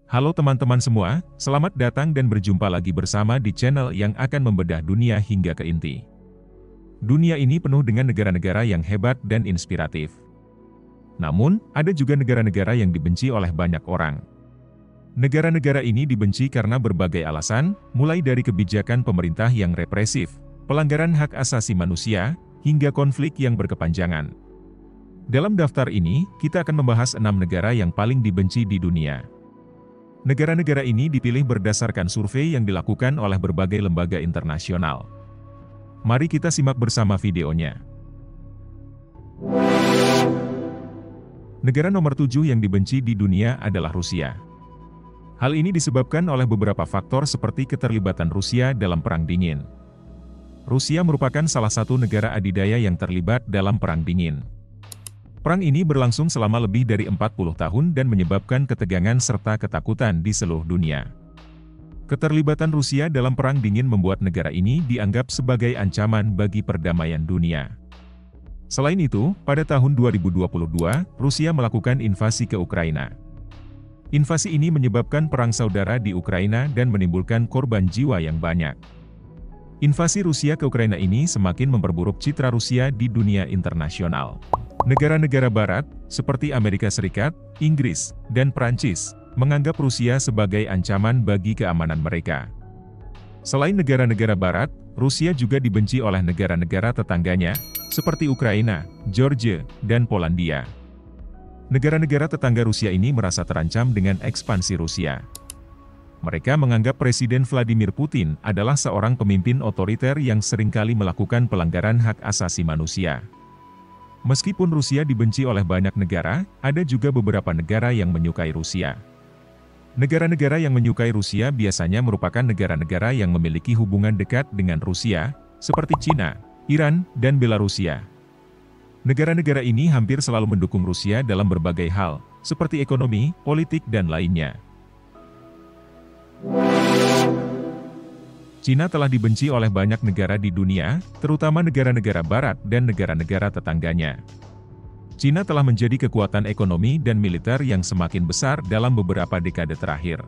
Halo teman-teman semua, selamat datang dan berjumpa lagi bersama di channel yang akan membedah dunia hingga ke inti. Dunia ini penuh dengan negara-negara yang hebat dan inspiratif. Namun, ada juga negara-negara yang dibenci oleh banyak orang. Negara-negara ini dibenci karena berbagai alasan, mulai dari kebijakan pemerintah yang represif, pelanggaran hak asasi manusia, hingga konflik yang berkepanjangan. Dalam daftar ini, kita akan membahas 6 negara yang paling dibenci di dunia. Negara-negara ini dipilih berdasarkan survei yang dilakukan oleh berbagai lembaga internasional. Mari kita simak bersama videonya. Negara nomor 7 yang dibenci di dunia adalah Rusia. Hal ini disebabkan oleh beberapa faktor seperti keterlibatan Rusia dalam Perang Dingin. Rusia merupakan salah satu negara adidaya yang terlibat dalam Perang Dingin. Perang ini berlangsung selama lebih dari 40 tahun dan menyebabkan ketegangan serta ketakutan di seluruh dunia. Keterlibatan Rusia dalam Perang Dingin membuat negara ini dianggap sebagai ancaman bagi perdamaian dunia. Selain itu, pada tahun 2022, Rusia melakukan invasi ke Ukraina. Invasi ini menyebabkan perang saudara di Ukraina dan menimbulkan korban jiwa yang banyak. Invasi Rusia ke Ukraina ini semakin memperburuk citra Rusia di dunia internasional. Negara-negara Barat, seperti Amerika Serikat, Inggris, dan Prancis, menganggap Rusia sebagai ancaman bagi keamanan mereka. Selain negara-negara Barat, Rusia juga dibenci oleh negara-negara tetangganya, seperti Ukraina, Georgia, dan Polandia. Negara-negara tetangga Rusia ini merasa terancam dengan ekspansi Rusia. Mereka menganggap Presiden Vladimir Putin adalah seorang pemimpin otoriter yang seringkali melakukan pelanggaran hak asasi manusia. Meskipun Rusia dibenci oleh banyak negara, ada juga beberapa negara yang menyukai Rusia. Negara-negara yang menyukai Rusia biasanya merupakan negara-negara yang memiliki hubungan dekat dengan Rusia, seperti Cina, Iran, dan Belarusia. Negara-negara ini hampir selalu mendukung Rusia dalam berbagai hal, seperti ekonomi, politik, dan lainnya. Cina telah dibenci oleh banyak negara di dunia, terutama negara-negara Barat dan negara-negara tetangganya. Cina telah menjadi kekuatan ekonomi dan militer yang semakin besar dalam beberapa dekade terakhir.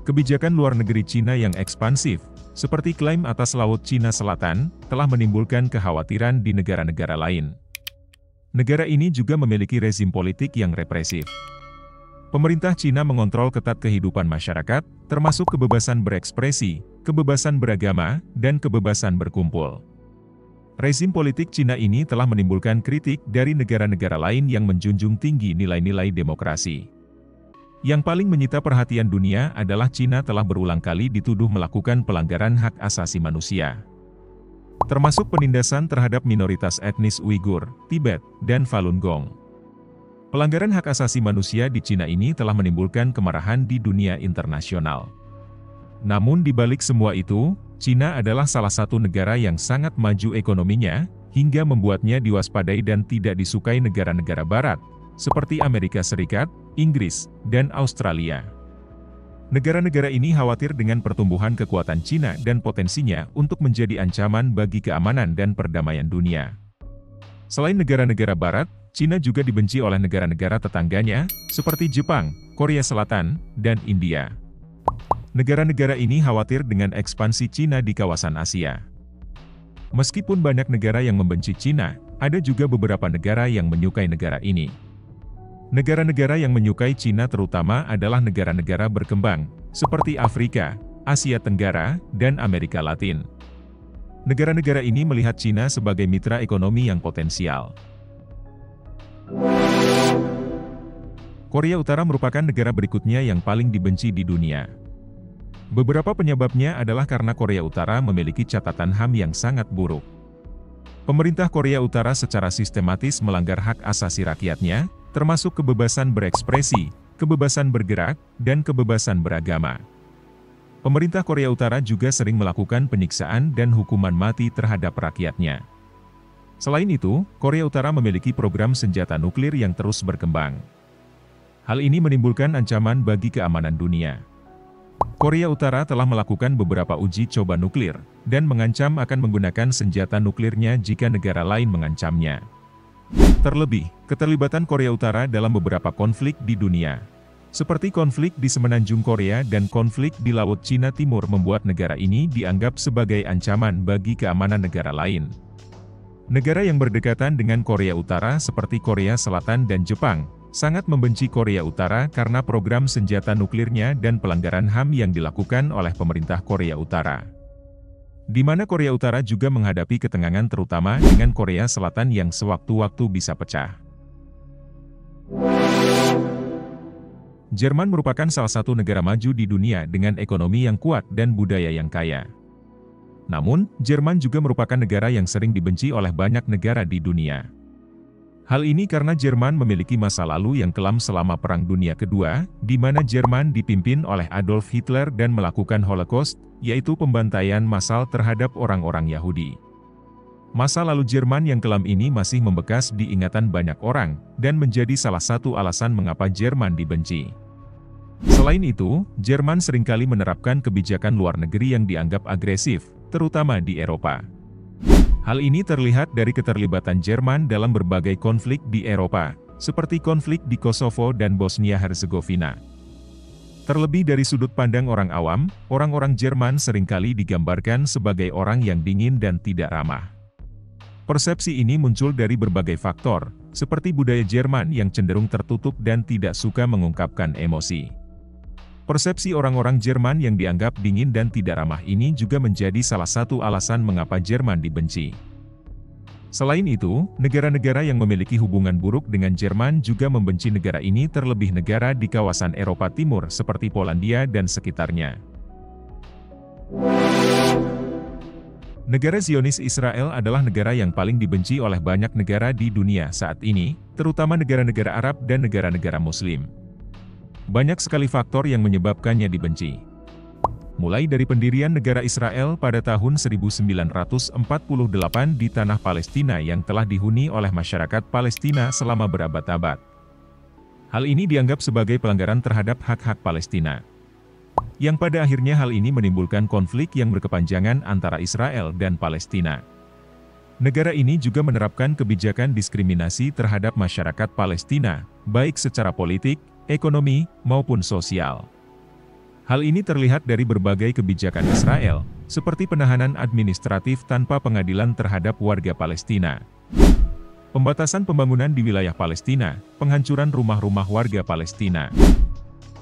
Kebijakan luar negeri Cina yang ekspansif, seperti klaim atas Laut Cina Selatan, telah menimbulkan kekhawatiran di negara-negara lain. Negara ini juga memiliki rezim politik yang represif. Pemerintah Cina mengontrol ketat kehidupan masyarakat, termasuk kebebasan berekspresi, kebebasan beragama, dan kebebasan berkumpul. Rezim politik Cina ini telah menimbulkan kritik dari negara-negara lain yang menjunjung tinggi nilai-nilai demokrasi. Yang paling menyita perhatian dunia adalah Cina telah berulang kali dituduh melakukan pelanggaran hak asasi manusia, termasuk penindasan terhadap minoritas etnis Uighur, Tibet, dan Falun Gong. Pelanggaran hak asasi manusia di Cina ini telah menimbulkan kemarahan di dunia internasional. Namun di balik semua itu, Cina adalah salah satu negara yang sangat maju ekonominya, hingga membuatnya diwaspadai dan tidak disukai negara-negara Barat, seperti Amerika Serikat, Inggris, dan Australia. Negara-negara ini khawatir dengan pertumbuhan kekuatan Cina dan potensinya untuk menjadi ancaman bagi keamanan dan perdamaian dunia. Selain negara-negara Barat, Cina juga dibenci oleh negara-negara tetangganya, seperti Jepang, Korea Selatan, dan India. Negara-negara ini khawatir dengan ekspansi Cina di kawasan Asia. Meskipun banyak negara yang membenci Cina, ada juga beberapa negara yang menyukai negara ini. Negara-negara yang menyukai Cina terutama adalah negara-negara berkembang, seperti Afrika, Asia Tenggara, dan Amerika Latin. Negara-negara ini melihat Cina sebagai mitra ekonomi yang potensial. Korea Utara merupakan negara berikutnya yang paling dibenci di dunia. Beberapa penyebabnya adalah karena Korea Utara memiliki catatan HAM yang sangat buruk. Pemerintah Korea Utara secara sistematis melanggar hak asasi rakyatnya, termasuk kebebasan berekspresi, kebebasan bergerak, dan kebebasan beragama. Pemerintah Korea Utara juga sering melakukan penyiksaan dan hukuman mati terhadap rakyatnya. Selain itu, Korea Utara memiliki program senjata nuklir yang terus berkembang. Hal ini menimbulkan ancaman bagi keamanan dunia. Korea Utara telah melakukan beberapa uji coba nuklir, dan mengancam akan menggunakan senjata nuklirnya jika negara lain mengancamnya. Terlebih, keterlibatan Korea Utara dalam beberapa konflik di dunia. Seperti konflik di semenanjung Korea dan konflik di Laut Cina Timur membuat negara ini dianggap sebagai ancaman bagi keamanan negara lain. Negara yang berdekatan dengan Korea Utara seperti Korea Selatan dan Jepang, sangat membenci Korea Utara karena program senjata nuklirnya dan pelanggaran HAM yang dilakukan oleh pemerintah Korea Utara. Di mana Korea Utara juga menghadapi ketegangan terutama dengan Korea Selatan yang sewaktu-waktu bisa pecah. Jerman merupakan salah satu negara maju di dunia dengan ekonomi yang kuat dan budaya yang kaya. Namun, Jerman juga merupakan negara yang sering dibenci oleh banyak negara di dunia. Hal ini karena Jerman memiliki masa lalu yang kelam selama Perang Dunia Kedua, di mana Jerman dipimpin oleh Adolf Hitler dan melakukan Holocaust, yaitu pembantaian massal terhadap orang-orang Yahudi. Masa lalu Jerman yang kelam ini masih membekas di ingatan banyak orang, dan menjadi salah satu alasan mengapa Jerman dibenci. Selain itu, Jerman seringkali menerapkan kebijakan luar negeri yang dianggap agresif, terutama di Eropa. Hal ini terlihat dari keterlibatan Jerman dalam berbagai konflik di Eropa, seperti konflik di Kosovo dan Bosnia-Herzegovina. Terlebih dari sudut pandang orang awam, orang-orang Jerman seringkali digambarkan sebagai orang yang dingin dan tidak ramah. Persepsi ini muncul dari berbagai faktor, seperti budaya Jerman yang cenderung tertutup dan tidak suka mengungkapkan emosi. Persepsi orang-orang Jerman yang dianggap dingin dan tidak ramah ini juga menjadi salah satu alasan mengapa Jerman dibenci. Selain itu, negara-negara yang memiliki hubungan buruk dengan Jerman juga membenci negara ini, terlebih negara di kawasan Eropa Timur seperti Polandia dan sekitarnya. Negara Zionis Israel adalah negara yang paling dibenci oleh banyak negara di dunia saat ini, terutama negara-negara Arab dan negara-negara Muslim. Banyak sekali faktor yang menyebabkannya dibenci. Mulai dari pendirian negara Israel pada tahun 1948 di tanah Palestina yang telah dihuni oleh masyarakat Palestina selama berabad-abad. Hal ini dianggap sebagai pelanggaran terhadap hak-hak Palestina. Yang pada akhirnya hal ini menimbulkan konflik yang berkepanjangan antara Israel dan Palestina. Negara ini juga menerapkan kebijakan diskriminasi terhadap masyarakat Palestina, baik secara politik, ekonomi, maupun sosial. Hal ini terlihat dari berbagai kebijakan Israel, seperti penahanan administratif tanpa pengadilan terhadap warga Palestina, pembatasan pembangunan di wilayah Palestina, penghancuran rumah-rumah warga Palestina.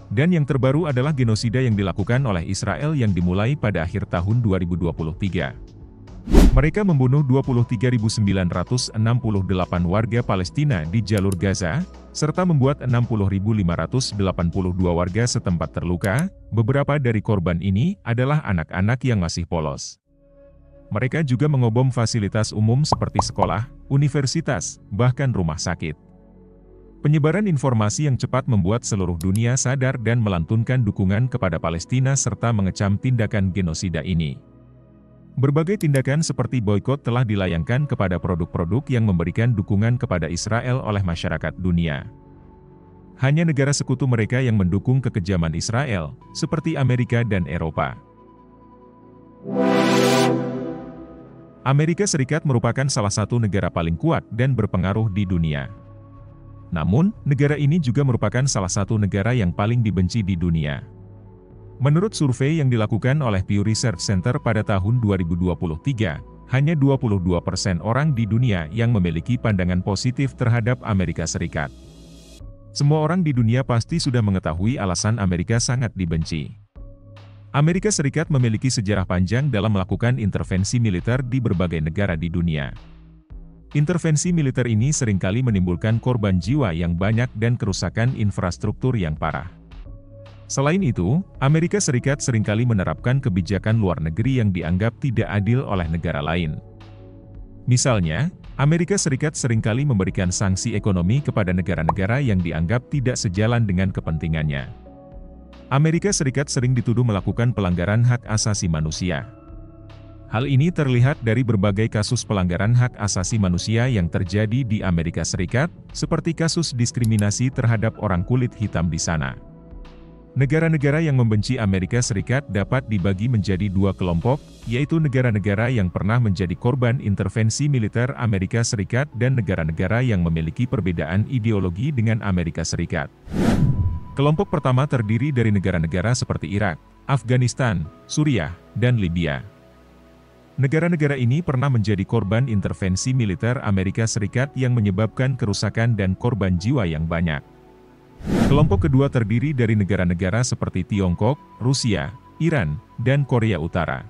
Dan yang terbaru adalah genosida yang dilakukan oleh Israel yang dimulai pada akhir tahun 2023. Mereka membunuh 23.968 warga Palestina di jalur Gaza, serta membuat 60.582 warga setempat terluka. Beberapa dari korban ini adalah anak-anak yang masih polos. Mereka juga mengobom fasilitas umum seperti sekolah, universitas, bahkan rumah sakit. Penyebaran informasi yang cepat membuat seluruh dunia sadar dan melantunkan dukungan kepada Palestina serta mengecam tindakan genosida ini. Berbagai tindakan seperti boikot telah dilayangkan kepada produk-produk yang memberikan dukungan kepada Israel oleh masyarakat dunia. Hanya negara sekutu mereka yang mendukung kekejaman Israel, seperti Amerika dan Eropa. Amerika Serikat merupakan salah satu negara paling kuat dan berpengaruh di dunia. Namun, negara ini juga merupakan salah satu negara yang paling dibenci di dunia. Menurut survei yang dilakukan oleh Pew Research Center pada tahun 2023, hanya 22% orang di dunia yang memiliki pandangan positif terhadap Amerika Serikat. Semua orang di dunia pasti sudah mengetahui alasan Amerika sangat dibenci. Amerika Serikat memiliki sejarah panjang dalam melakukan intervensi militer di berbagai negara di dunia. Intervensi militer ini seringkali menimbulkan korban jiwa yang banyak dan kerusakan infrastruktur yang parah. Selain itu, Amerika Serikat seringkali menerapkan kebijakan luar negeri yang dianggap tidak adil oleh negara lain. Misalnya, Amerika Serikat seringkali memberikan sanksi ekonomi kepada negara-negara yang dianggap tidak sejalan dengan kepentingannya. Amerika Serikat sering dituduh melakukan pelanggaran hak asasi manusia. Hal ini terlihat dari berbagai kasus pelanggaran hak asasi manusia yang terjadi di Amerika Serikat, seperti kasus diskriminasi terhadap orang kulit hitam di sana. Negara-negara yang membenci Amerika Serikat dapat dibagi menjadi dua kelompok, yaitu negara-negara yang pernah menjadi korban intervensi militer Amerika Serikat dan negara-negara yang memiliki perbedaan ideologi dengan Amerika Serikat. Kelompok pertama terdiri dari negara-negara seperti Irak, Afghanistan, Suriah, dan Libya. Negara-negara ini pernah menjadi korban intervensi militer Amerika Serikat yang menyebabkan kerusakan dan korban jiwa yang banyak. Kelompok kedua terdiri dari negara-negara seperti Tiongkok, Rusia, Iran, dan Korea Utara.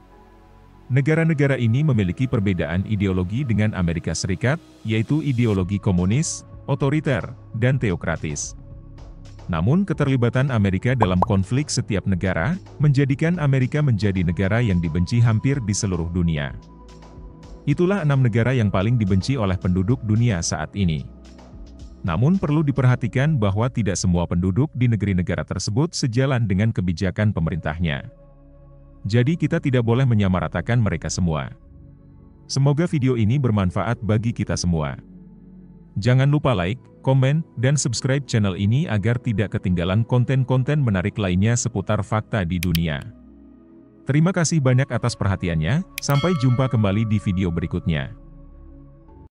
Negara-negara ini memiliki perbedaan ideologi dengan Amerika Serikat, yaitu ideologi komunis, otoriter, dan teokratis. Namun keterlibatan Amerika dalam konflik setiap negara, menjadikan Amerika menjadi negara yang dibenci hampir di seluruh dunia. Itulah 6 negara yang paling dibenci oleh penduduk dunia saat ini. Namun perlu diperhatikan bahwa tidak semua penduduk di negeri-negara tersebut sejalan dengan kebijakan pemerintahnya. Jadi kita tidak boleh menyamaratakan mereka semua. Semoga video ini bermanfaat bagi kita semua. Jangan lupa like, komen, dan subscribe channel ini agar tidak ketinggalan konten-konten menarik lainnya seputar fakta di dunia. Terima kasih banyak atas perhatiannya, sampai jumpa kembali di video berikutnya.